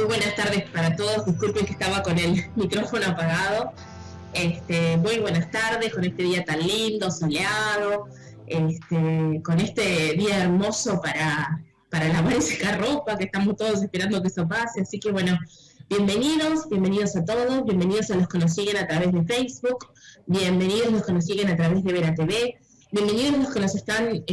buenas tardes para todos. Disculpen que estaba con el micrófono apagado. Muy buenas tardes con este día tan lindo, soleado, con este día hermoso para lavar y secar ropa, que estamos todos esperando que eso pase. Así que bueno, bienvenidos a todos, bienvenidos a los que nos siguen a través de Facebook, bienvenidos a los que nos siguen a través de Vera TV, bienvenidos a los que nos están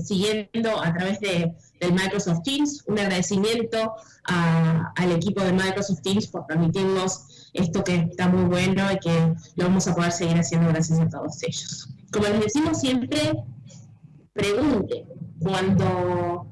siguiendo a través del Microsoft Teams. Un agradecimiento al equipo de Microsoft Teams por permitirnos esto que está muy bueno y que lo vamos a poder seguir haciendo gracias a todos ellos. Como les decimos siempre, pregunten. Cuando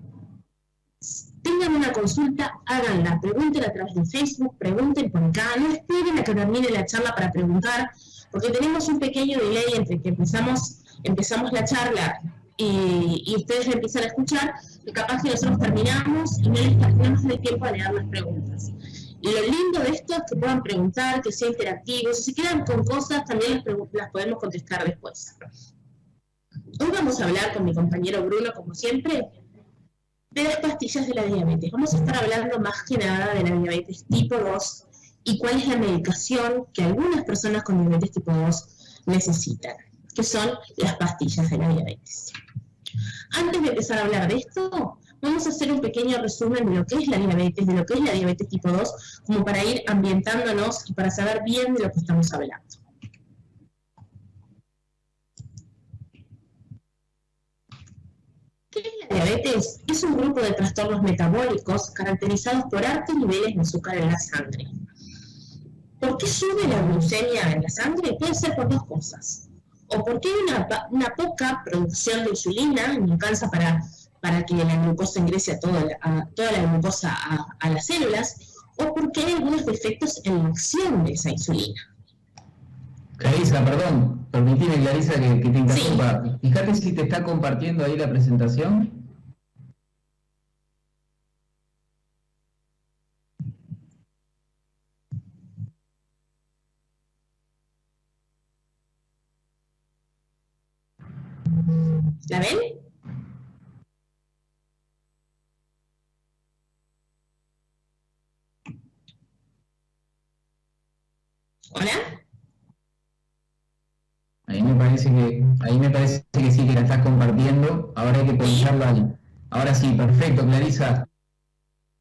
tengan una consulta, háganla, pregunten a través de Facebook, pregunten por acá, no esperen a que termine la charla para preguntar, porque tenemos un pequeño delay entre que empezamos la charla y ustedes la empiezan a escuchar, y capaz que nosotros terminamos y no les tenemos el tiempo a leer las preguntas. Y lo lindo de esto es que puedan preguntar, que sea interactivo. Si se quedan con cosas, también las podemos contestar después. Hoy vamos a hablar con mi compañero Bruno, como siempre, de las pastillas de la diabetes. Vamos a estar hablando más que nada de la diabetes tipo 2 y cuál es la medicación que algunas personas con diabetes tipo 2 necesitan, que son las pastillas de la diabetes. Antes de empezar a hablar de esto, vamos a hacer un pequeño resumen de lo que es la diabetes tipo 2, como para ir ambientándonos y para saber bien de lo que estamos hablando. ¿Qué es la diabetes? Es un grupo de trastornos metabólicos caracterizados por altos niveles de azúcar en la sangre. ¿Por qué sube la glucemia en la sangre? Puede ser por dos cosas. O porque hay una poca producción de insulina, no alcanza para que la glucosa ingrese a toda la glucosa a las células, o porque hay algunos defectos en la acción de esa insulina. Clarisa, perdón, permitime, Clarisa, que te interrumpa. Sí. Fíjate si te está compartiendo ahí la presentación. ¿La ven? ¿Hola? Ahí me parece que sí, que la estás compartiendo. Ahora hay que pensarla ahí. Ahora sí, perfecto, Clarisa.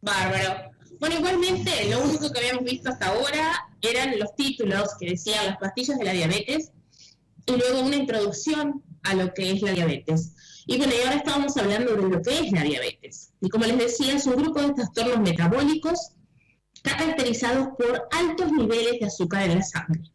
Bárbaro. Bueno, igualmente, lo único que habíamos visto hasta ahora eran los títulos que decían las pastillas de la diabetes y luego una introducción a lo que es la diabetes. Y bueno, y ahora estábamos hablando de lo que es la diabetes. Y como les decía, es un grupo de trastornos metabólicos caracterizados por altos niveles de azúcar en la sangre.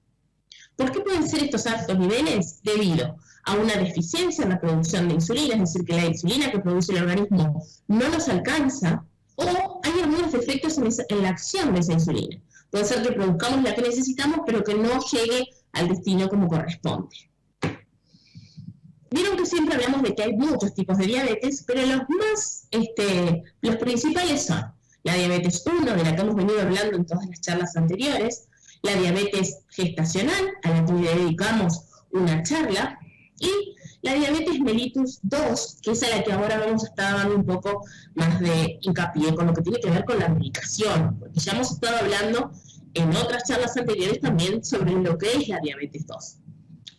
¿Por qué pueden ser estos altos niveles? Debido a una deficiencia en la producción de insulina, es decir, que la insulina que produce el organismo no nos alcanza, o hay algunos defectos en la acción de esa insulina. Puede ser que produzcamos la que necesitamos, pero que no llegue al destino como corresponde. Vieron que siempre hablamos de que hay muchos tipos de diabetes, pero los principales son la diabetes 1, de la que hemos venido hablando en todas las charlas anteriores, la diabetes gestacional, a la que le dedicamos una charla, y la diabetes mellitus 2, que es a la que ahora vamos a estar dando un poco más de hincapié con lo que tiene que ver con la medicación, porque ya hemos estado hablando en otras charlas anteriores también sobre lo que es la diabetes 2.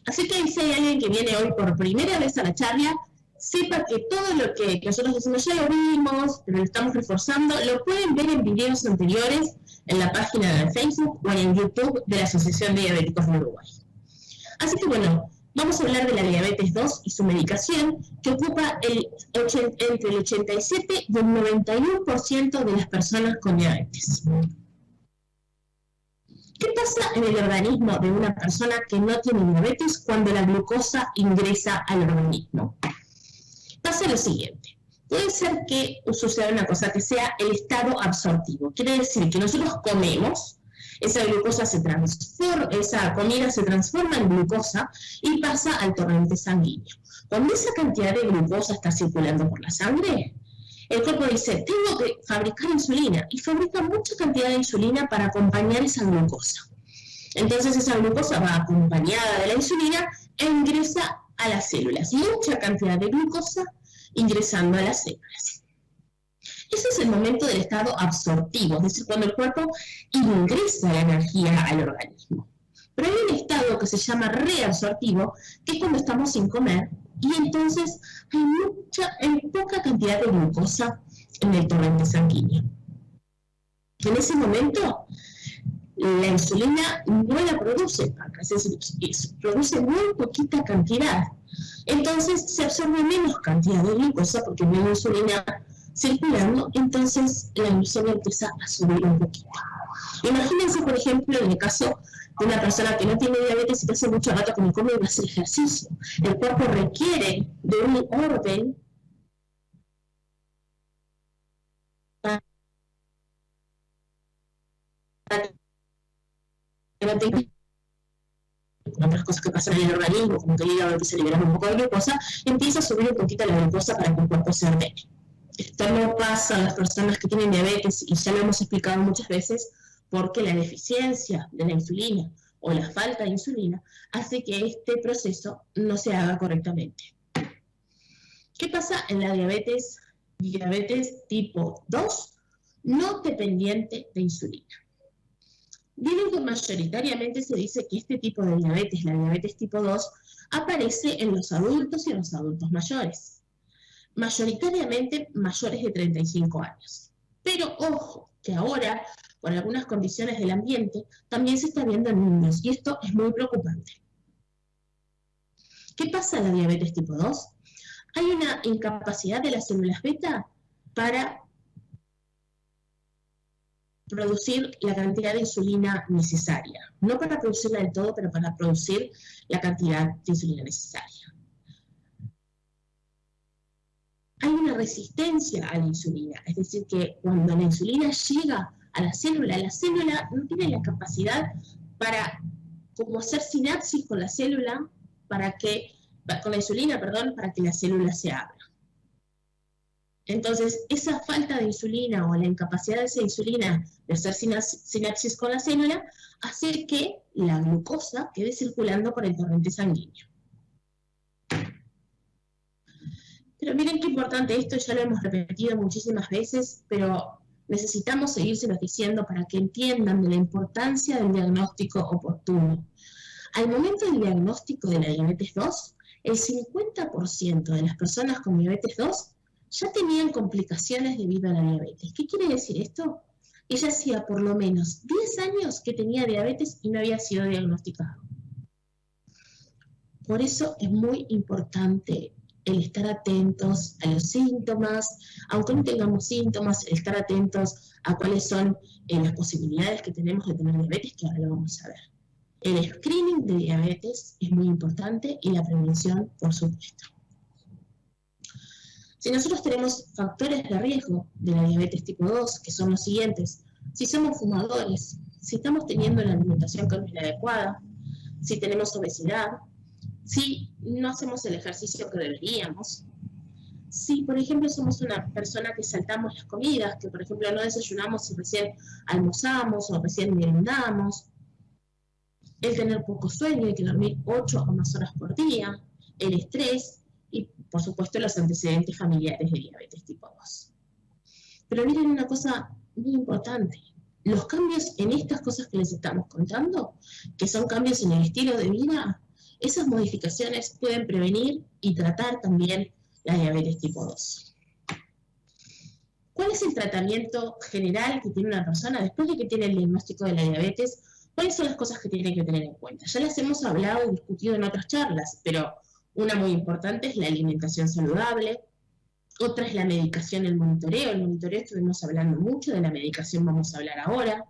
Así que si hay alguien que viene hoy por primera vez a la charla, sepa que todo lo que nosotros decimos ya lo vimos, pero lo estamos reforzando, lo pueden ver en videos anteriores en la página de Facebook o en YouTube de la Asociación de Diabéticos de Uruguay. Así que bueno, vamos a hablar de la diabetes 2 y su medicación, que ocupa entre el 87 y el 91% de las personas con diabetes. ¿Qué pasa en el organismo de una persona que no tiene diabetes cuando la glucosa ingresa al organismo? Pasa lo siguiente. Puede ser que suceda una cosa que sea el estado absortivo. Quiere decir que nosotros comemos, esa comida se transforma en glucosa y pasa al torrente sanguíneo. Cuando esa cantidad de glucosa está circulando por la sangre, el cuerpo dice, tengo que fabricar insulina, y fabrica mucha cantidad de insulina para acompañar esa glucosa. Entonces esa glucosa va acompañada de la insulina e ingresa a las células. Mucha cantidad de glucosa ingresando a las células. Ese es el momento del estado absortivo, es decir, cuando el cuerpo ingresa la energía al organismo. Pero hay un estado que se llama reabsortivo, que es cuando estamos sin comer, y entonces hay poca cantidad de glucosa en el torrente sanguíneo. En ese momento, la insulina no la produce, produce muy poquita cantidad. Entonces se absorbe menos cantidad de glucosa porque no hay insulina circulando, entonces la glucemia empieza a subir un poquito. Imagínense, por ejemplo, en el caso de una persona que no tiene diabetes y que hace mucho rato que no come y va a hacer ejercicio. El cuerpo requiere de un orden para que no tenga otras cosas que pasan en el organismo, como que el hígado empieza a liberar un poco de glucosa, empieza a subir un poquito la glucosa para que el cuerpo se ordene. Esto no pasa a las personas que tienen diabetes, y ya lo hemos explicado muchas veces, porque la deficiencia de la insulina o la falta de insulina hace que este proceso no se haga correctamente. ¿Qué pasa en la diabetes? Diabetes tipo 2, no dependiente de insulina. Miren que mayoritariamente se dice que este tipo de diabetes, la diabetes tipo 2, aparece en los adultos y en los adultos mayores. Mayoritariamente mayores de 35 años. Pero ojo, que ahora, por algunas condiciones del ambiente, también se está viendo en niños, y esto es muy preocupante. ¿Qué pasa en la diabetes tipo 2? Hay una incapacidad de las células beta para producir la cantidad de insulina necesaria. No para producirla del todo, pero para producir la cantidad de insulina necesaria. Hay una resistencia a la insulina, es decir, que cuando la insulina llega a la célula no tiene la capacidad para como hacer sinapsis con la célula, con la insulina, para que la célula se abra. Entonces, esa falta de insulina o la incapacidad de esa insulina de hacer sinapsis con la célula hace que la glucosa quede circulando por el torrente sanguíneo. Pero miren qué importante esto, ya lo hemos repetido muchísimas veces, pero necesitamos seguírselos diciendo para que entiendan de la importancia del diagnóstico oportuno. Al momento del diagnóstico de la diabetes 2, el 50% de las personas con diabetes 2 ya tenían complicaciones debido a la diabetes. ¿Qué quiere decir esto? Ella hacía por lo menos 10 años que tenía diabetes y no había sido diagnosticado. Por eso es muy importante el estar atentos a los síntomas, aunque no tengamos síntomas, el estar atentos a cuáles son las posibilidades que tenemos de tener diabetes, que ahora lo vamos a ver. El screening de diabetes es muy importante y la prevención, por supuesto. Si nosotros tenemos factores de riesgo de la diabetes tipo 2, que son los siguientes: si somos fumadores, si estamos teniendo una alimentación que no es la adecuada, si tenemos obesidad, si no hacemos el ejercicio que deberíamos, si por ejemplo somos una persona que saltamos las comidas, que por ejemplo no desayunamos y recién almorzamos o recién merendamos, el tener poco sueño, hay que dormir 8 o más horas por día, el estrés, y por supuesto los antecedentes familiares de diabetes tipo 2. Pero miren una cosa muy importante: los cambios en estas cosas que les estamos contando, que son cambios en el estilo de vida, esas modificaciones pueden prevenir y tratar también la diabetes tipo 2. ¿Cuál es el tratamiento general que tiene una persona después de que tiene el diagnóstico de la diabetes? ¿Cuáles son las cosas que tiene que tener en cuenta? Ya las hemos hablado y discutido en otras charlas, pero una muy importante es la alimentación saludable, otra es la medicación, el monitoreo. El monitoreo estuvimos hablando mucho, de la medicación vamos a hablar ahora.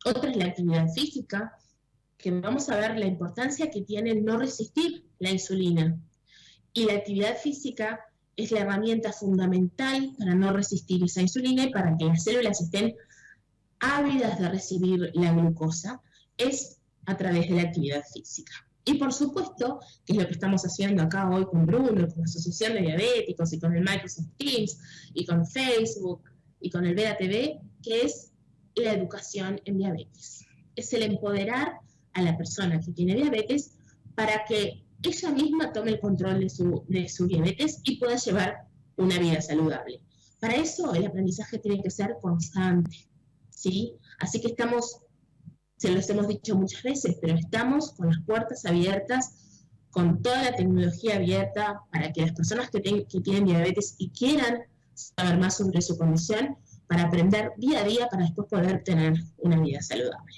Otra es la actividad física, que vamos a ver la importancia que tiene el no resistir la insulina. Y la actividad física es la herramienta fundamental para no resistir esa insulina y para que las células estén ávidas de recibir la glucosa, es a través de la actividad física. Y por supuesto, que es lo que estamos haciendo acá hoy con Bruno, con la Asociación de Diabéticos, y con el Microsoft Teams, y con Facebook, y con el Beta TV, que es la educación en diabetes. Es el empoderar a la persona que tiene diabetes para que ella misma tome el control de su diabetes y pueda llevar una vida saludable. Para eso el aprendizaje tiene que ser constante, ¿sí? Así que se los hemos dicho muchas veces, pero estamos con las puertas abiertas, con toda la tecnología abierta para que las personas que tienen diabetes y quieran saber más sobre su condición, para aprender día a día para después poder tener una vida saludable.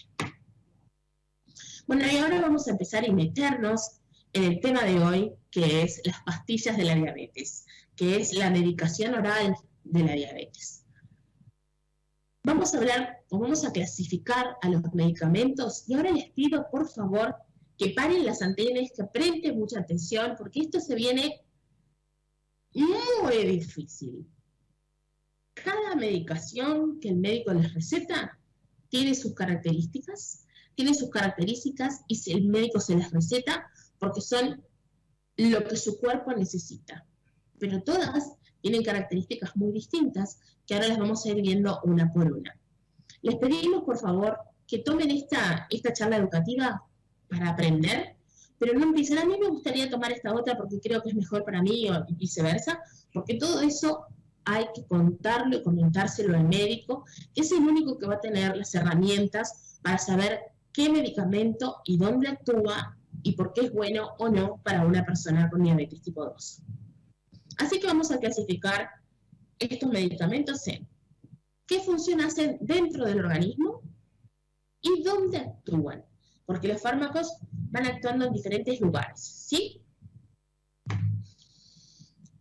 Bueno, y ahora vamos a empezar a meternos en el tema de hoy, que es las pastillas de la diabetes, que es la medicación oral de la diabetes. Vamos a hablar, o vamos a clasificar a los medicamentos, y ahora les pido, por favor, que paren las antenas, que presten mucha atención, porque esto se viene muy difícil. Cada medicación que el médico les receta tiene sus características y si el médico se las receta porque son lo que su cuerpo necesita. Pero todas tienen características muy distintas que ahora las vamos a ir viendo una por una. Les pedimos, por favor, que tomen esta charla educativa para aprender, pero no empiecen. A mí me gustaría tomar esta otra porque creo que es mejor para mí o viceversa, porque todo eso hay que contarlo y comentárselo al médico, que es el único que va a tener las herramientas para saber qué medicamento y dónde actúa y por qué es bueno o no para una persona con diabetes tipo 2. Así que vamos a clasificar estos medicamentos en qué función hacen dentro del organismo y dónde actúan, porque los fármacos van actuando en diferentes lugares, ¿sí?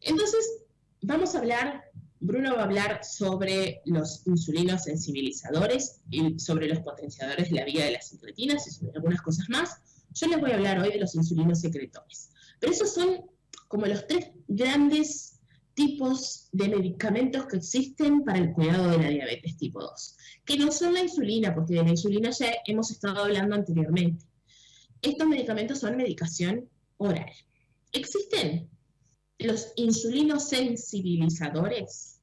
Entonces, Bruno va a hablar sobre los insulinos sensibilizadores y sobre los potenciadores de la vía de las incretinas y sobre algunas cosas más. Yo les voy a hablar hoy de los insulinos secretores. Pero esos son como los 3 grandes tipos de medicamentos que existen para el cuidado de la diabetes tipo 2, que no son la insulina, porque de la insulina ya hemos estado hablando anteriormente. Estos medicamentos son medicación oral. Existen los insulinos sensibilizadores,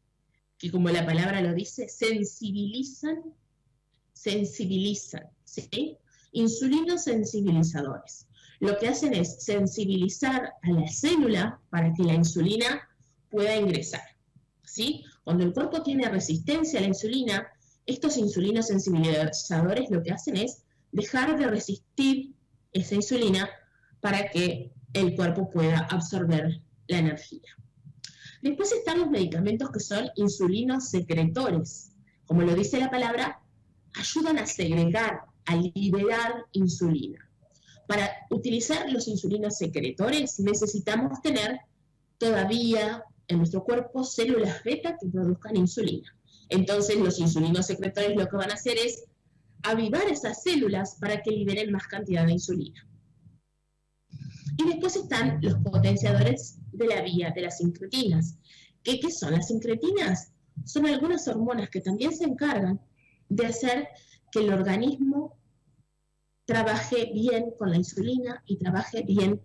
que como la palabra lo dice, sensibilizan, ¿sí? Insulinos sensibilizadores. Lo que hacen es sensibilizar a la célula para que la insulina pueda ingresar, ¿sí? Cuando el cuerpo tiene resistencia a la insulina, estos insulinos sensibilizadores lo que hacen es dejar de resistir esa insulina para que el cuerpo pueda absorber la energía. Después están los medicamentos que son insulinos secretores. Como lo dice la palabra, ayudan a segregar, a liberar insulina. Para utilizar los insulinos secretores necesitamos tener todavía en nuestro cuerpo células beta que produzcan insulina. Entonces los insulinos secretores lo que van a hacer es avivar esas células para que liberen más cantidad de insulina. Y después están los potenciadores de la vía de las incretinas. ¿Qué son las incretinas? Son algunas hormonas que también se encargan de hacer que el organismo trabaje bien con la insulina y trabaje bien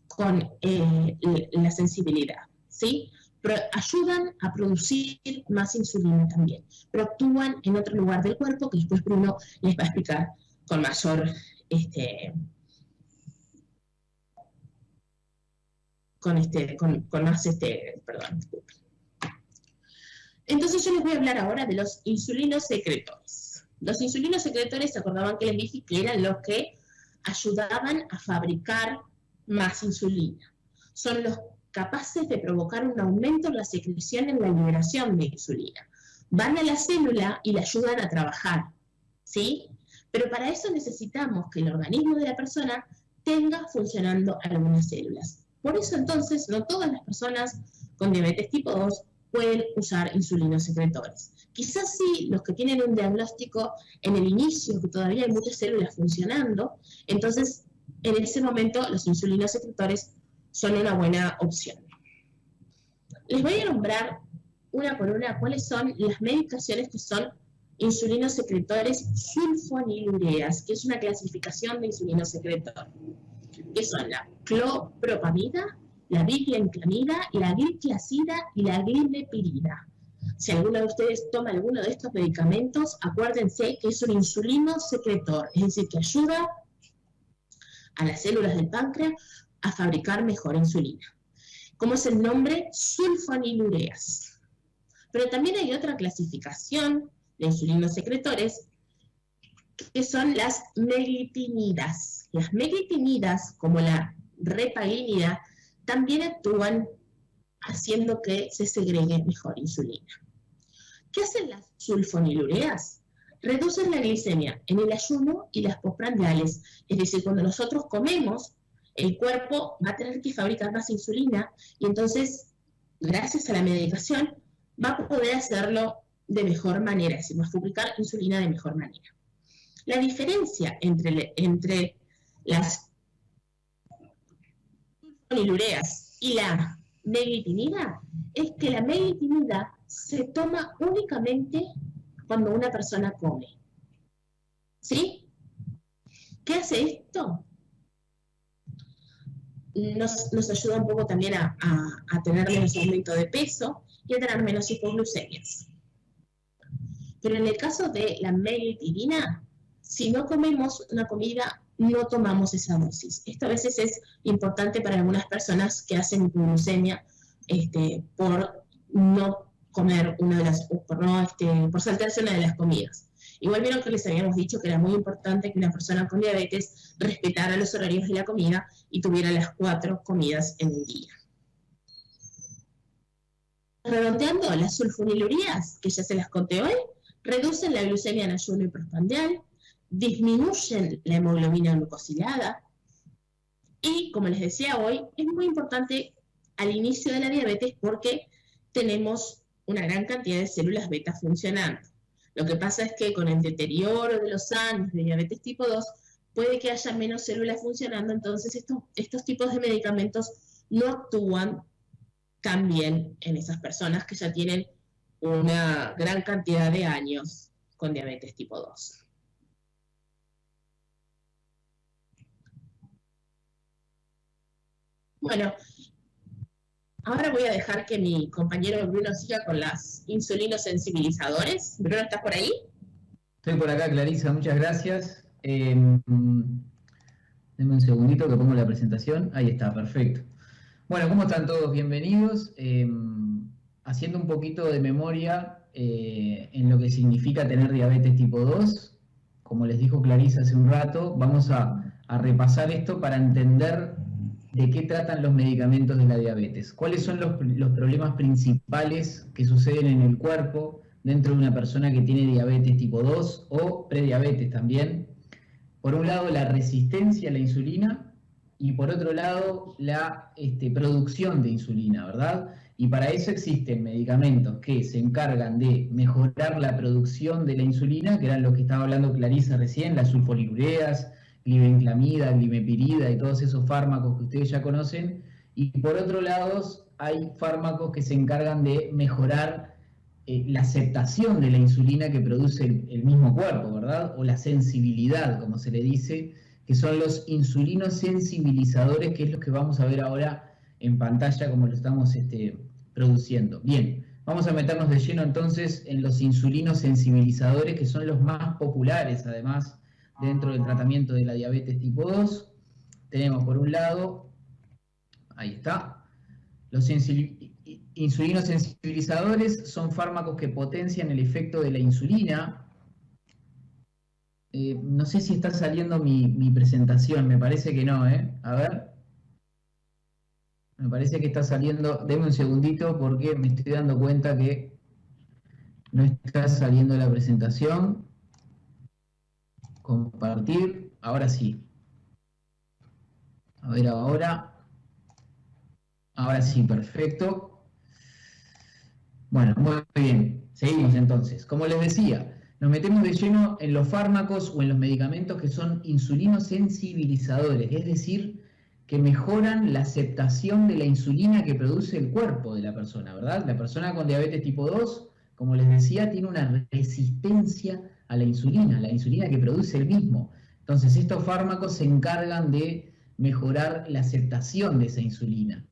con la sensibilidad, ¿sí? Pero ayudan a producir más insulina también, pero actúan en otro lugar del cuerpo que después Bruno les va a explicar con mayor Entonces yo les voy a hablar ahora de los insulinos secretores. Los insulinos secretores, ¿se acordaban que les dije que eran los que ayudaban a fabricar más insulina? Son los capaces de provocar un aumento en la secreción en la liberación de insulina. Van a la célula y la ayudan a trabajar, ¿sí? Pero para eso necesitamos que el organismo de la persona tenga funcionando algunas células. Por eso entonces no todas las personas con diabetes tipo 2 pueden usar insulinos secretores. Quizás sí los que tienen un diagnóstico en el inicio, que todavía hay muchas células funcionando, entonces en ese momento los insulinos secretores son una buena opción. Les voy a nombrar una por una cuáles son las medicaciones que son insulinos secretores sulfonilureas, que es una clasificación de insulinos secretor, que son la clopropamida, la viclenclamida, la gliclazida y la glimepirida. Si alguno de ustedes toma alguno de estos medicamentos, acuérdense que es un insulino secretor, es decir, que ayuda a las células del páncreas a fabricar mejor insulina. ¿Cómo es el nombre? Sulfonilureas. Pero también hay otra clasificación de insulinosecretores, que son las meglitinidas. Las meglitinidas, como la repaglinida, también actúan haciendo que se segregue mejor insulina. ¿Qué hacen las sulfonilureas? Reducen la glicemia en el ayuno y las postprandiales, es decir, cuando nosotros comemos, el cuerpo va a tener que fabricar más insulina y entonces, gracias a la medicación, va a poder hacerlo de mejor manera, es decir, va a fabricar insulina de mejor manera. La diferencia entre las sulfonilureas y la meglitinida es que la meglitinida se toma únicamente cuando una persona come. ¿Sí? ¿Qué hace esto? Nos ayuda un poco también a tener menos aumento de peso y a tener menos hipoglucemias. Pero en el caso de la meglitidina, si no comemos una comida, no tomamos esa dosis. Esto a veces es importante para algunas personas que hacen hipoglucemia por no comer por saltarse una de las comidas. Igual vieron que les habíamos dicho que era muy importante que una persona con diabetes respetara los horarios de la comida y tuviera las 4 comidas en el día. Redondeando, las sulfonilureas, que ya se las conté hoy, reducen la glucemia en ayuno y postprandial, disminuyen la hemoglobina glucosilada y, como les decía hoy, es muy importante al inicio de la diabetes porque tenemos una gran cantidad de células beta funcionando. Lo que pasa es que con el deterioro de los años de diabetes tipo 2 puede que haya menos células funcionando, entonces estos tipos de medicamentos no actúan tan bien en esas personas que ya tienen una gran cantidad de años con diabetes tipo 2. Bueno, ahora voy a dejar que mi compañero Bruno siga con las insulinosensibilizadores. Bruno, ¿estás por ahí? Estoy por acá, Clarisa, muchas gracias. Denme un segundito que pongo la presentación. Ahí está, perfecto. Bueno, ¿cómo están todos? Bienvenidos. Haciendo un poquito de memoria en lo que significa tener diabetes tipo 2. Como les dijo Clarisa hace un rato, vamos a repasar esto para entender de qué tratan los medicamentos de la diabetes. ¿Cuáles son los problemas principales que suceden en el cuerpo dentro de una persona que tiene diabetes tipo 2 o prediabetes también? Por un lado, la resistencia a la insulina y por otro lado, la producción de insulina, ¿verdad? Y para eso existen medicamentos que se encargan de mejorar la producción de la insulina, que eran los que estaba hablando Clarisa recién, las sulfonilureas, glibenclamida, glimepirida y todos esos fármacos que ustedes ya conocen. Y por otro lado, hay fármacos que se encargan de mejorar la aceptación de la insulina que produce el mismo cuerpo, ¿verdad? O la sensibilidad, como se le dice, que son los insulinosensibilizadores, que es lo que vamos a ver ahora en pantalla, como lo estamos produciendo. Bien, vamos a meternos de lleno entonces en los insulinosensibilizadores, que son los más populares, además, dentro del tratamiento de la diabetes tipo 2. Tenemos por un lado, ahí está, los insulinosensibilizadores son fármacos que potencian el efecto de la insulina. No sé si está saliendo mi presentación, me parece que no, a ver. Me parece que está saliendo, denme un segundito porque me estoy dando cuenta que no está saliendo la presentación. Compartir, ahora sí. A ver ahora. Ahora sí, perfecto. Bueno, muy bien. Seguimos entonces. Como les decía, nos metemos de lleno en los fármacos o en los medicamentos que son insulinosensibilizadores, es decir, que mejoran la aceptación de la insulina que produce el cuerpo de la persona, ¿verdad? La persona con diabetes tipo 2, como les decía, tiene una resistencia a la insulina que produce el mismo. Entonces, estos fármacos se encargan de mejorar la aceptación de esa insulina.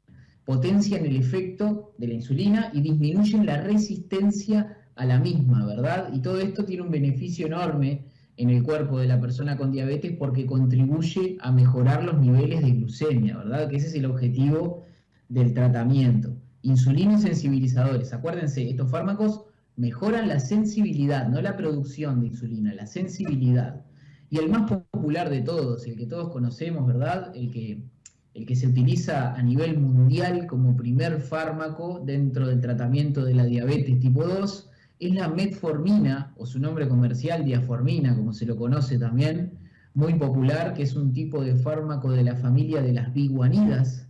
Potencian el efecto de la insulina y disminuyen la resistencia a la misma, ¿verdad? Y todo esto tiene un beneficio enorme en el cuerpo de la persona con diabetes porque contribuye a mejorar los niveles de glucemia, ¿verdad? Que ese es el objetivo del tratamiento. insulinosensibilizadores. Acuérdense, estos fármacos mejoran la sensibilidad, no la producción de insulina, la sensibilidad. Y el más popular de todos, el que todos conocemos, ¿verdad? El que se utiliza a nivel mundial como primer fármaco dentro del tratamiento de la diabetes tipo 2, es la metformina, o su nombre comercial, diaformina, como se lo conoce también, muy popular, que es un tipo de fármaco de la familia de las biguanidas.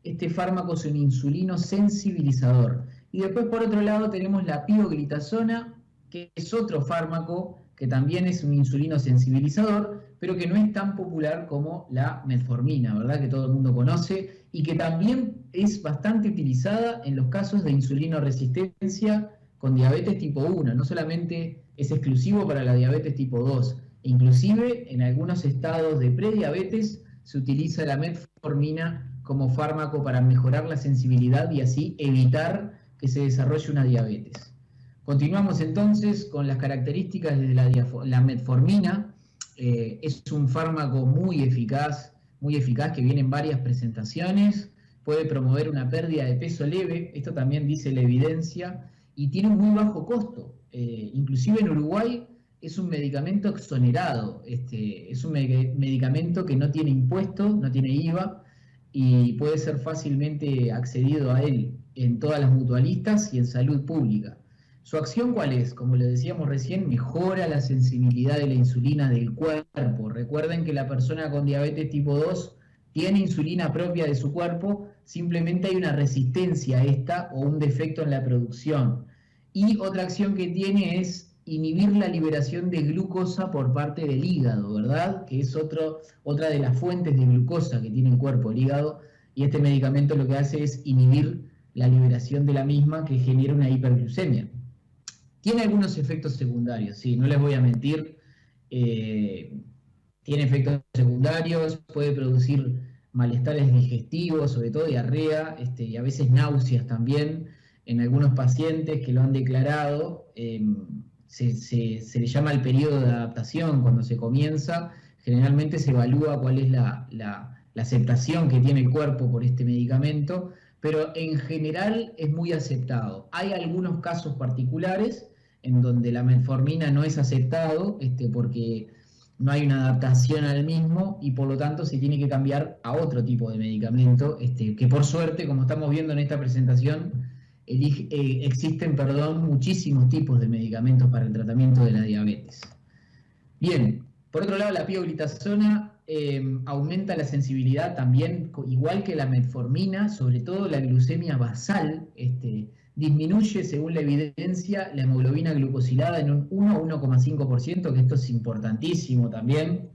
Este fármaco es un insulino sensibilizador. Y después, por otro lado, tenemos la pioglitazona, que es otro fármaco que también es un insulino sensibilizador, pero que no es tan popular como la metformina, ¿verdad? Que todo el mundo conoce y que también es bastante utilizada en los casos de insulinoresistencia con diabetes tipo 1. No solamente es exclusivo para la diabetes tipo 2, inclusive en algunos estados de prediabetes se utiliza la metformina como fármaco para mejorar la sensibilidad y así evitar que se desarrolle una diabetes. Continuamos entonces con las características de la metformina. Es un fármaco muy eficaz que viene en varias presentaciones, puede promover una pérdida de peso leve, esto también dice la evidencia, y tiene un muy bajo costo. Inclusive en Uruguay es un medicamento exonerado, es un medicamento que no tiene impuestos, no tiene IVA, y puede ser fácilmente accedido a él en todas las mutualistas y en salud pública. ¿Su acción cuál es? Como le decíamos recién, mejora la sensibilidad de la insulina del cuerpo. Recuerden que la persona con diabetes tipo 2 tiene insulina propia de su cuerpo, simplemente hay una resistencia a esta o un defecto en la producción. Y otra acción que tiene es inhibir la liberación de glucosa por parte del hígado, ¿verdad? Que es otra de las fuentes de glucosa que tiene el cuerpo, el hígado, y este medicamento lo que hace es inhibir la liberación de la misma, que genera una hiperglucemia. Tiene algunos efectos secundarios, sí, no les voy a mentir. Tiene efectos secundarios, puede producir malestares digestivos, sobre todo diarrea, y a veces náuseas también. En algunos pacientes que lo han declarado, se le llama el periodo de adaptación cuando se comienza. Generalmente se evalúa cuál es la aceptación que tiene el cuerpo por este medicamento, pero en general es muy aceptado. Hay algunos casos particulares en donde la metformina no es aceptado porque no hay una adaptación al mismo y por lo tanto se tiene que cambiar a otro tipo de medicamento, que por suerte, como estamos viendo en esta presentación, existen muchísimos tipos de medicamentos para el tratamiento de la diabetes. Bien, por otro lado, la pioglitazona aumenta la sensibilidad también, igual que la metformina, sobre todo la glucemia basal. Disminuye, según la evidencia, la hemoglobina glucosilada en un 1 o 1,5%, que esto es importantísimo también.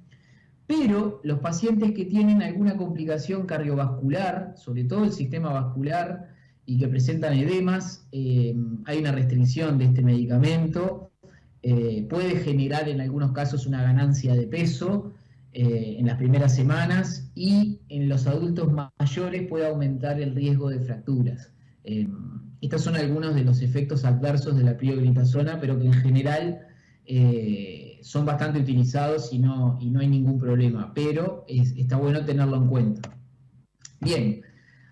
Pero los pacientes que tienen alguna complicación cardiovascular, sobre todo el sistema vascular, y que presentan edemas, hay una restricción de este medicamento. Puede generar en algunos casos una ganancia de peso en las primeras semanas, y en los adultos mayores puede aumentar el riesgo de fracturas. Estos son algunos de los efectos adversos de la pioglitazona, pero que en general son bastante utilizados y no hay ningún problema, pero está bueno tenerlo en cuenta. Bien,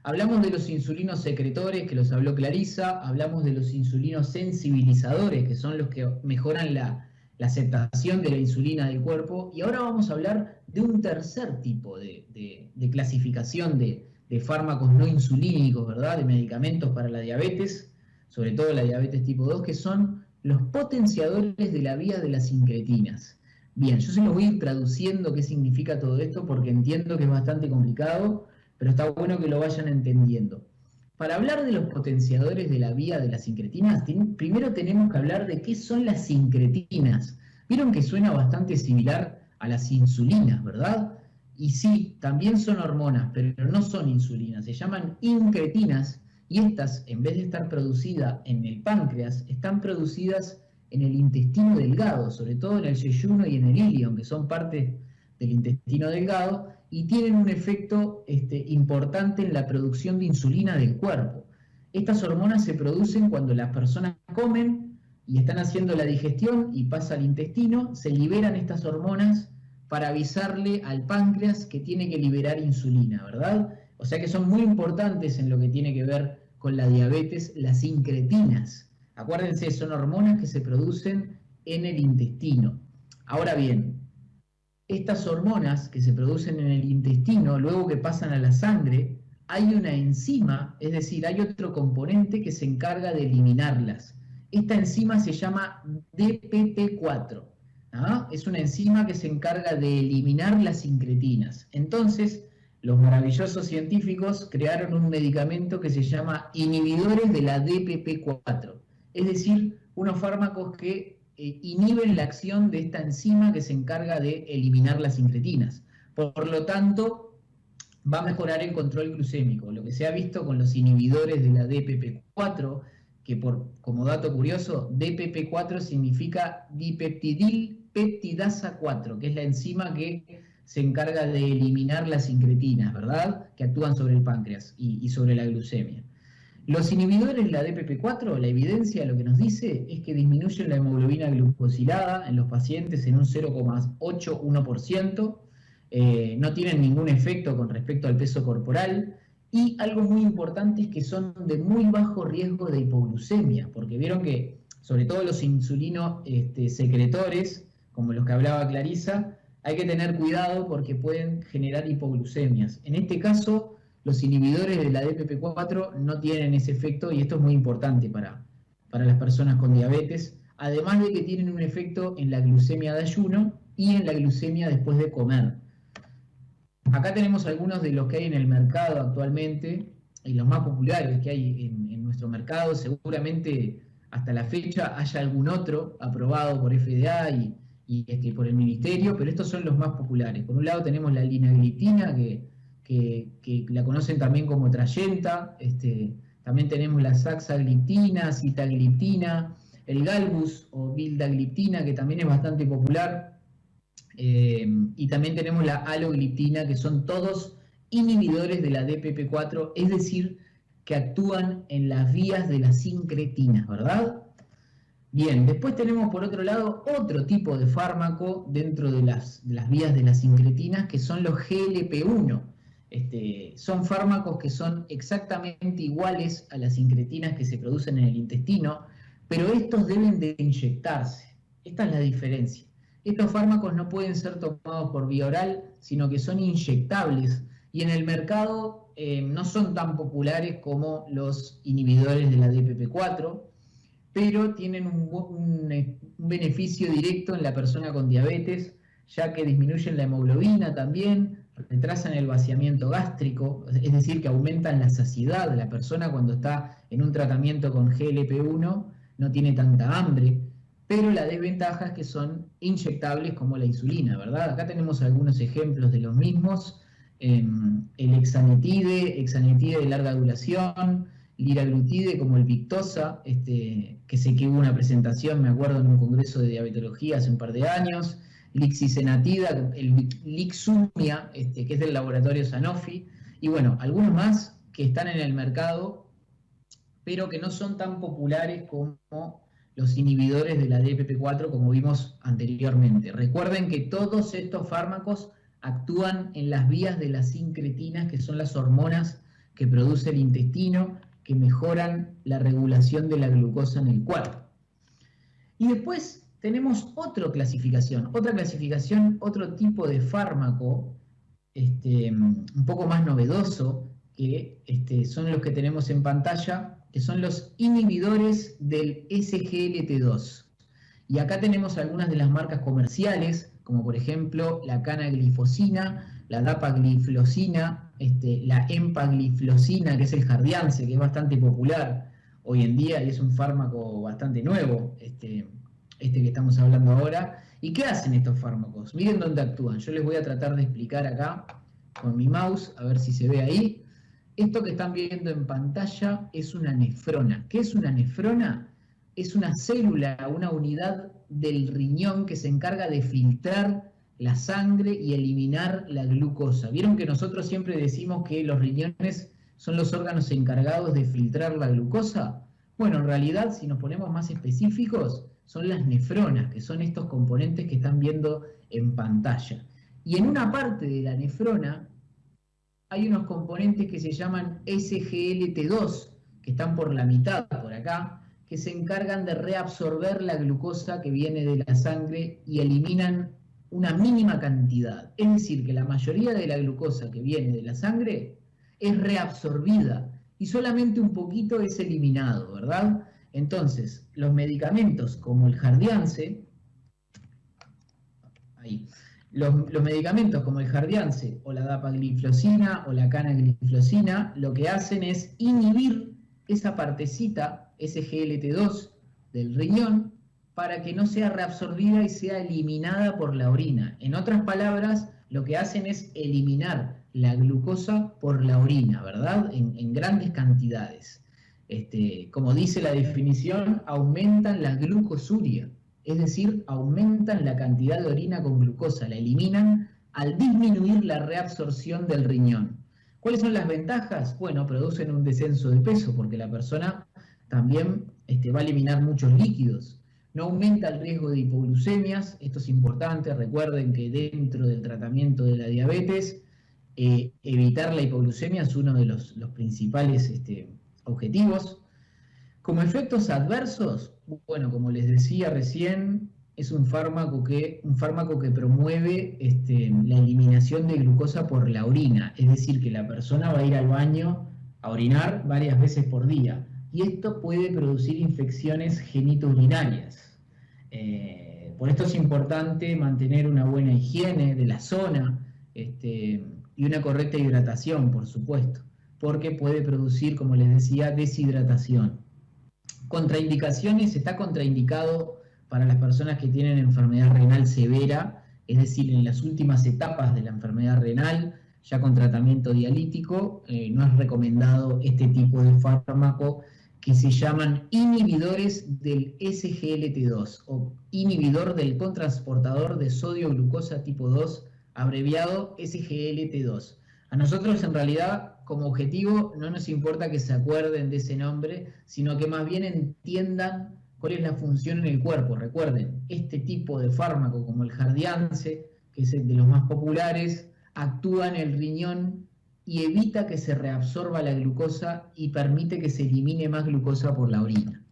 hablamos de los insulinos secretores, que los habló Clarisa, hablamos de los insulinos sensibilizadores, que son los que mejoran la aceptación de la insulina del cuerpo, y ahora vamos a hablar de un tercer tipo de clasificación de fármacos no insulínicos, ¿verdad? De medicamentos para la diabetes, sobre todo la diabetes tipo 2, que son los potenciadores de la vía de las incretinas. Bien, yo se los voy a ir traduciendo qué significa todo esto, porque entiendo que es bastante complicado, pero está bueno que lo vayan entendiendo. Para hablar de los potenciadores de la vía de las incretinas, primero tenemos que hablar de qué son las incretinas. Vieron que suena bastante similar a las insulinas, ¿verdad? Y sí, también son hormonas, pero no son insulinas, se llaman incretinas, y estas, en vez de estar producidas en el páncreas, están producidas en el intestino delgado, sobre todo en el yeyuno y en el ilion, que son parte del intestino delgado, y tienen un efecto importante en la producción de insulina del cuerpo. Estas hormonas se producen cuando las personas comen y están haciendo la digestión y pasa al intestino, se liberan estas hormonas para avisarle al páncreas que tiene que liberar insulina, ¿verdad? O sea que son muy importantes en lo que tiene que ver con la diabetes las incretinas. Acuérdense, son hormonas que se producen en el intestino. Ahora bien, estas hormonas que se producen en el intestino, luego que pasan a la sangre, hay una enzima, es decir, hay otro componente que se encarga de eliminarlas. Esta enzima se llama DPP4. ¿Ah? Es una enzima que se encarga de eliminar las incretinas. Entonces, los maravillosos científicos crearon un medicamento que se llama inhibidores de la DPP4, es decir, unos fármacos que inhiben la acción de esta enzima que se encarga de eliminar las incretinas. Por lo tanto, va a mejorar el control glucémico. Lo que se ha visto con los inhibidores de la DPP4, que como dato curioso, DPP4 significa dipeptidilpeptidasa 4, que es la enzima que se encarga de eliminar las incretinas, ¿verdad? Que actúan sobre el páncreas y sobre la glucemia. Los inhibidores de la DPP4, la evidencia lo que nos dice es que disminuyen la hemoglobina glucosilada en los pacientes en un 0,81%, no tienen ningún efecto con respecto al peso corporal, y algo muy importante es que son de muy bajo riesgo de hipoglucemia, porque vieron que sobre todo los insulinos secretores, como los que hablaba Clarisa, hay que tener cuidado porque pueden generar hipoglucemias. En este caso, los inhibidores de la DPP4 no tienen ese efecto y esto es muy importante para las personas con diabetes, además de que tienen un efecto en la glucemia de ayuno y en la glucemia después de comer. Acá tenemos algunos de los que hay en el mercado actualmente y los más populares que hay en nuestro mercado. Seguramente hasta la fecha haya algún otro aprobado por FDA y por el ministerio, pero estos son los más populares. Por un lado tenemos la linagliptina, que la conocen también como Trayenta, también tenemos la saxagliptina, sitagliptina, el galbus o vildagliptina, que también es bastante popular, y también tenemos la alogliptina, que son todos inhibidores de la DPP4, es decir, que actúan en las vías de las incretinas, ¿verdad? Bien, después tenemos por otro lado otro tipo de fármaco dentro de las vías de las incretinas, que son los GLP-1. Son fármacos que son exactamente iguales a las incretinas que se producen en el intestino, pero estos deben de inyectarse. Esta es la diferencia. Estos fármacos no pueden ser tomados por vía oral, sino que son inyectables, y en el mercado no son tan populares como los inhibidores de la DPP4, pero tienen un beneficio directo en la persona con diabetes, ya que disminuyen la hemoglobina también, retrasan el vaciamiento gástrico, es decir, que aumentan la saciedad. La persona cuando está en un tratamiento con GLP-1 no tiene tanta hambre, pero la desventaja es que son inyectables como la insulina, ¿verdad? Acá tenemos algunos ejemplos de los mismos, el exanetide de larga duración, liraglutide como el Victoza, que sé que hubo una presentación, me acuerdo, en un congreso de diabetología hace un par de años, lixisenatida, el Lixumia, que es del laboratorio Sanofi, y bueno, algunos más que están en el mercado, pero que no son tan populares como los inhibidores de la DPP4, como vimos anteriormente. Recuerden que todos estos fármacos actúan en las vías de las incretinas, que son las hormonas que produce el intestino, que mejoran la regulación de la glucosa en el cuerpo. Y después tenemos otra clasificación, otro tipo de fármaco, un poco más novedoso, que son los que tenemos en pantalla, que son los inhibidores del SGLT2. Y acá tenemos algunas de las marcas comerciales, como por ejemplo la canaglifosina, la dapagliflozina, la empagliflozina, que es el Jardiance, que es bastante popular hoy en día y es un fármaco bastante nuevo, que estamos hablando ahora. ¿Y qué hacen estos fármacos? Miren dónde actúan. Yo les voy a tratar de explicar acá con mi mouse, a ver si se ve ahí. Esto que están viendo en pantalla es una nefrona. ¿Qué es una nefrona? Es una célula, una unidad del riñón que se encarga de filtrar la sangre y eliminar la glucosa. ¿Vieron que nosotros siempre decimos que los riñones son los órganos encargados de filtrar la glucosa? Bueno, en realidad, si nos ponemos más específicos, son las nefronas, que son estos componentes que están viendo en pantalla. Y en una parte de la nefrona hay unos componentes que se llaman SGLT2, que están por la mitad, por acá, que se encargan de reabsorber la glucosa que viene de la sangre y eliminan una mínima cantidad. Es decir, que la mayoría de la glucosa que viene de la sangre es reabsorbida y solamente un poquito es eliminado, ¿verdad? Entonces, los medicamentos como el Jardiance, los medicamentos como el Jardiance o la dapagliflozina o la canagliflozina, lo que hacen es inhibir esa partecita, SGLT2 del riñón, para que no sea reabsorbida y sea eliminada por la orina. En otras palabras, lo que hacen es eliminar la glucosa por la orina, ¿verdad? En grandes cantidades. Como dice la definición, aumentan la glucosuria, es decir, aumentan la cantidad de orina con glucosa, la eliminan al disminuir la reabsorción del riñón. ¿Cuáles son las ventajas? Bueno, producen un descenso de peso porque la persona también va a eliminar muchos líquidos. No aumenta el riesgo de hipoglucemias, esto es importante, recuerden que dentro del tratamiento de la diabetes, evitar la hipoglucemia es uno de los principales objetivos. Como efectos adversos, bueno, como les decía recién, es un fármaco que promueve la eliminación de glucosa por la orina, es decir, que la persona va a ir al baño a orinar varias veces por día, y esto puede producir infecciones genitourinarias. Por esto es importante mantener una buena higiene de la zona y una correcta hidratación, por supuesto, porque puede producir, como les decía, deshidratación. Contraindicaciones: está contraindicado para las personas que tienen enfermedad renal severa, es decir, en las últimas etapas de la enfermedad renal, ya con tratamiento dialítico. No es recomendado este tipo de fármaco, que se llaman inhibidores del SGLT2 o inhibidor del cotransportador de sodio-glucosa tipo 2, abreviado SGLT2. A nosotros, en realidad, como objetivo, no nos importa que se acuerden de ese nombre, sino que más bien entiendan cuál es la función en el cuerpo. Recuerden, este tipo de fármaco, como el Jardiance, que es el de los más populares, actúa en el riñón y evita que se reabsorba la glucosa y permite que se elimine más glucosa por la orina.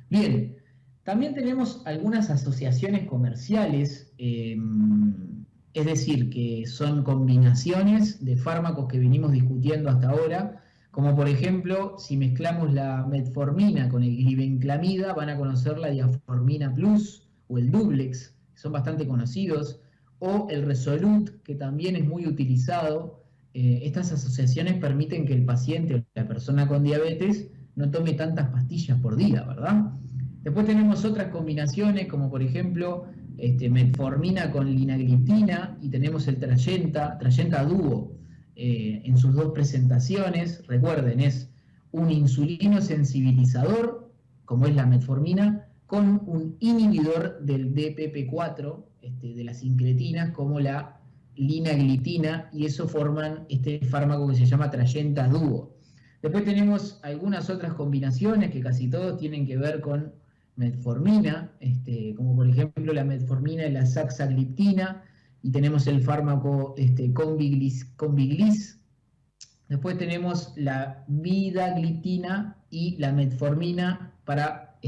Bien, también tenemos algunas asociaciones comerciales, es decir, que son combinaciones de fármacos que venimos discutiendo hasta ahora, como por ejemplo, si mezclamos la metformina con el glibenclamida, van a conocer la diaformina plus o el duplex, que son bastante conocidos, o el Resolute, que también es muy utilizado. Estas asociaciones permiten que el paciente o la persona con diabetes no tome tantas pastillas por día, ¿verdad? Después tenemos otras combinaciones, como por ejemplo metformina con linagliptina, y tenemos el Trayenta Duo en sus dos presentaciones. Recuerden, es un insulino sensibilizador, como es la metformina, con un inhibidor del DPP4, de las incretinas, como la linagliptina, y eso forman este fármaco que se llama Trayenta Duo. Después tenemos algunas otras combinaciones que casi todos tienen que ver con metformina, como por ejemplo la metformina y la saxagliptina, y tenemos el fármaco Conbiglis. Después tenemos la vidagliptina y la metformina para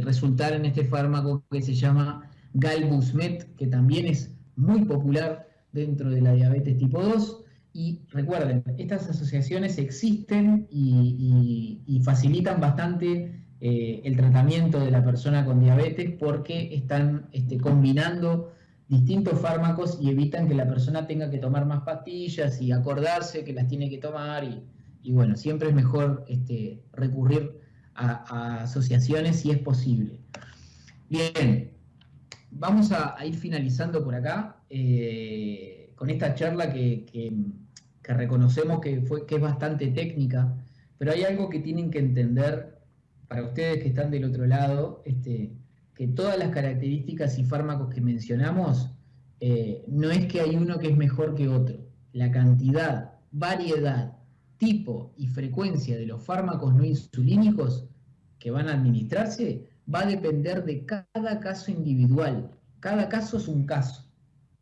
resultar en este fármaco que se llama Galbusmet, que también es muy popular dentro de la diabetes tipo 2. Y recuerden, estas asociaciones existen y facilitan bastante el tratamiento de la persona con diabetes, porque están combinando distintos fármacos y evitan que la persona tenga que tomar más pastillas y acordarse que las tiene que tomar. Y bueno, siempre es mejor recurrir a asociaciones si es posible. Bien, vamos a ir finalizando por acá con esta charla que reconocemos que es bastante técnica, pero hay algo que tienen que entender para ustedes que están del otro lado, que todas las características y fármacos que mencionamos, no es que hay uno que es mejor que otro. La cantidad, variedad, tipo y frecuencia de los fármacos no insulínicos que van a administrarse va a depender de cada caso individual. Cada caso es un caso,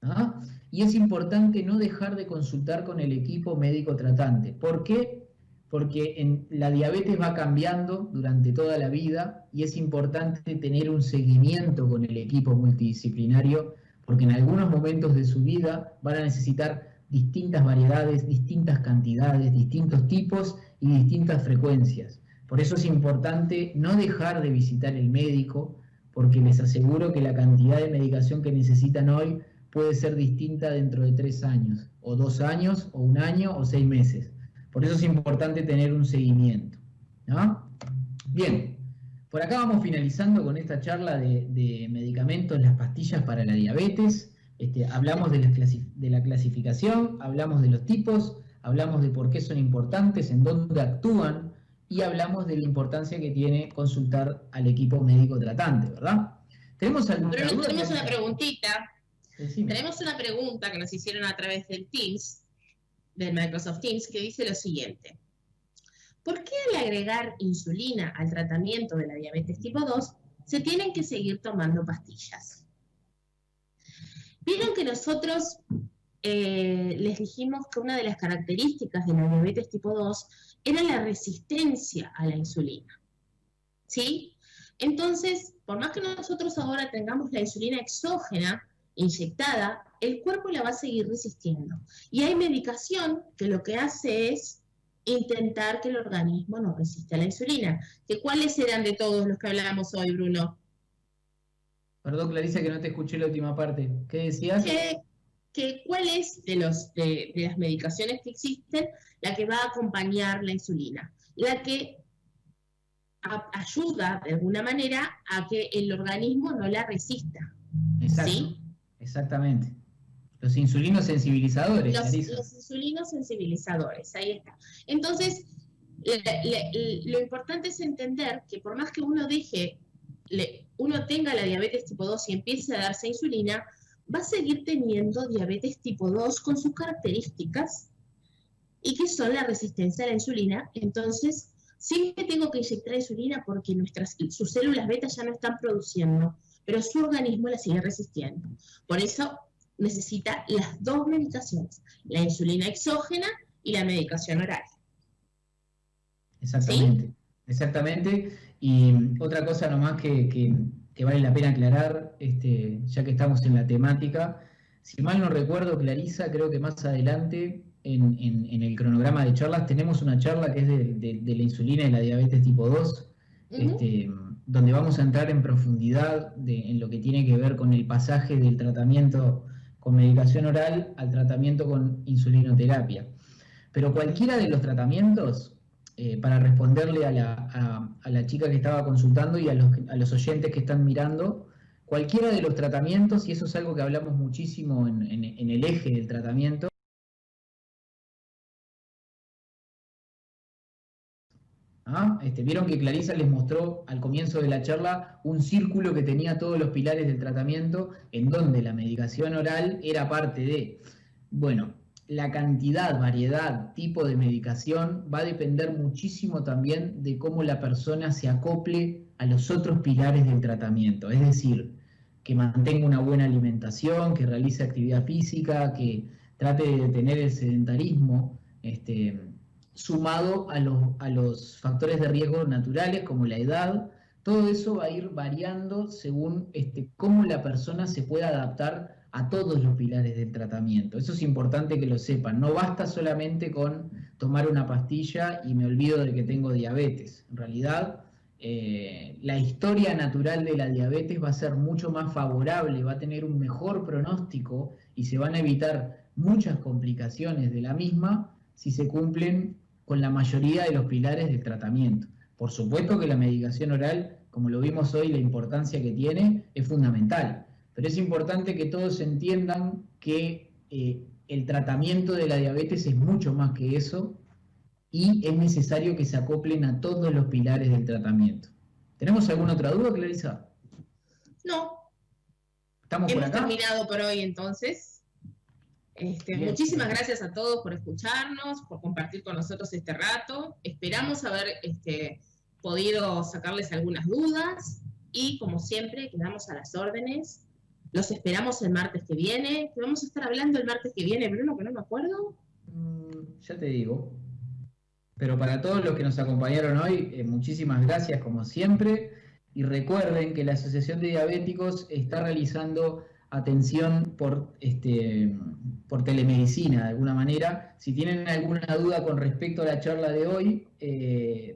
¿no? Y es importante no dejar de consultar con el equipo médico tratante. ¿Por qué? porque la diabetes va cambiando durante toda la vida y es importante tener un seguimiento con el equipo multidisciplinario, porque en algunos momentos de su vida van a necesitar distintas variedades, distintas cantidades, distintos tipos y distintas frecuencias. Por eso es importante no dejar de visitar el médico, porque les aseguro que la cantidad de medicación que necesitan hoy puede ser distinta dentro de 3 años, o 2 años, o 1 año, o 6 meses. Por eso es importante tener un seguimiento, ¿no? Bien, por acá vamos finalizando con esta charla de medicamentos, las pastillas para la diabetes. Hablamos de la clasificación, hablamos de los tipos, hablamos de por qué son importantes, en dónde actúan, y hablamos de la importancia que tiene consultar al equipo médico tratante, ¿verdad? ¿Tenemos alguna duda? Tenemos una preguntita. Decime. Tenemos una pregunta que nos hicieron a través del Teams, del Microsoft Teams, que dice lo siguiente. ¿Por qué al agregar insulina al tratamiento de la diabetes tipo 2 se tienen que seguir tomando pastillas? Vieron que nosotros les dijimos que una de las características de la diabetes tipo 2 era la resistencia a la insulina, ¿sí? Entonces, por más que nosotros ahora tengamos la insulina exógena inyectada, el cuerpo la va a seguir resistiendo. Y hay medicación que lo que hace es intentar que el organismo no resista a la insulina. ¿Cuáles eran de todos los que hablábamos hoy, Bruno? Perdón, Clarisa, que no te escuché la última parte. ¿Qué decías? ¿Cuál es de las medicaciones que existen la que va a acompañar la insulina? La que ayuda de alguna manera a que el organismo no la resista. Exacto. ¿Sí? Exactamente. Los insulinos sensibilizadores. Los insulinos sensibilizadores, ahí está. Entonces, lo importante es entender que por más que uno tenga la diabetes tipo 2 y empiece a darse insulina, va a seguir teniendo diabetes tipo 2 con sus características y que son la resistencia a la insulina. Entonces, sí que tengo que inyectar insulina porque sus células beta ya no están produciendo, pero su organismo la sigue resistiendo. Por eso necesita las dos medicaciones, la insulina exógena y la medicación oral. Exactamente, ¿sí? Exactamente. Y otra cosa nomás que vale la pena aclarar, ya que estamos en la temática, si mal no recuerdo, Clarisa, creo que más adelante en el cronograma de charlas tenemos una charla que es de la insulina y la diabetes tipo 2, donde vamos a entrar en profundidad en lo que tiene que ver con el pasaje del tratamiento con medicación oral al tratamiento con insulinoterapia. Pero cualquiera de los tratamientos, para responderle a la chica que estaba consultando y a los oyentes que están mirando, cualquiera de los tratamientos, y eso es algo que hablamos muchísimo en el eje del tratamiento, vieron que Clarisa les mostró al comienzo de la charla un círculo que tenía todos los pilares del tratamiento, en donde la medicación oral era parte de, bueno, la cantidad, variedad, tipo de medicación va a depender muchísimo también de cómo la persona se acople a los otros pilares del tratamiento. Es decir, que mantenga una buena alimentación, que realice actividad física, que trate de detener el sedentarismo, sumado a los factores de riesgo naturales como la edad. Todo eso va a ir variando según cómo la persona se pueda adaptar a todos los pilares del tratamiento. Eso es importante que lo sepan. No basta solamente con tomar una pastilla y me olvido de que tengo diabetes. En realidad, la historia natural de la diabetes va a ser mucho más favorable, va a tener un mejor pronóstico y se van a evitar muchas complicaciones de la misma si se cumplen con la mayoría de los pilares del tratamiento. Por supuesto que la medicación oral, como lo vimos hoy, la importancia que tiene es fundamental. Pero es importante que todos entiendan que el tratamiento de la diabetes es mucho más que eso y es necesario que se acoplen a todos los pilares del tratamiento. ¿Tenemos alguna otra duda, Clarisa? No. ¿Estamos por acá? Hemos terminado por hoy entonces. Muchísimas gracias a todos por escucharnos, por compartir con nosotros este rato. Esperamos haber podido sacarles algunas dudas y, como siempre, quedamos a las órdenes. Los esperamos el martes que viene. ¿Qué vamos a estar hablando el martes que viene, Bruno, que no me acuerdo? Ya te digo. Pero para todos los que nos acompañaron hoy, muchísimas gracias como siempre. Y recuerden que la Asociación de Diabéticos está realizando atención por telemedicina de alguna manera. Si tienen alguna duda con respecto a la charla de hoy,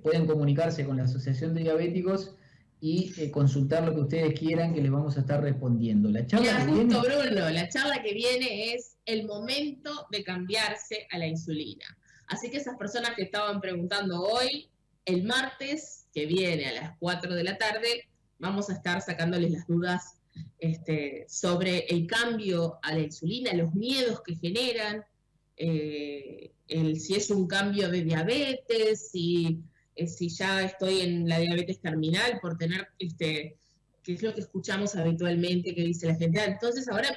pueden comunicarse con la Asociación de Diabéticos y consultar lo que ustedes quieran, que les vamos a estar respondiendo. La charla Mira, justo Bruno, la charla que viene es el momento de cambiarse a la insulina. Así que esas personas que estaban preguntando hoy, el martes que viene a las 4 de la tarde, vamos a estar sacándoles las dudas sobre el cambio a la insulina, los miedos que generan, si es un cambio de diabetes, si ya estoy en la diabetes terminal por tener, que es lo que escuchamos habitualmente que dice la gente. Entonces ahora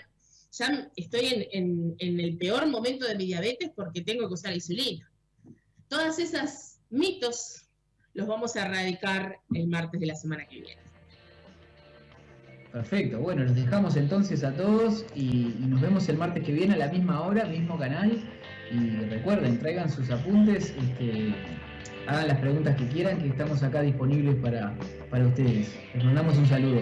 ya estoy en el peor momento de mi diabetes porque tengo que usar insulina. Todas esas mitos los vamos a erradicar el martes de la semana que viene. Perfecto, bueno, los dejamos entonces a todos y nos vemos el martes que viene a la misma hora, mismo canal. Y recuerden, traigan sus apuntes, hagan las preguntas que quieran, que estamos acá disponibles para ustedes. Les mandamos un saludo.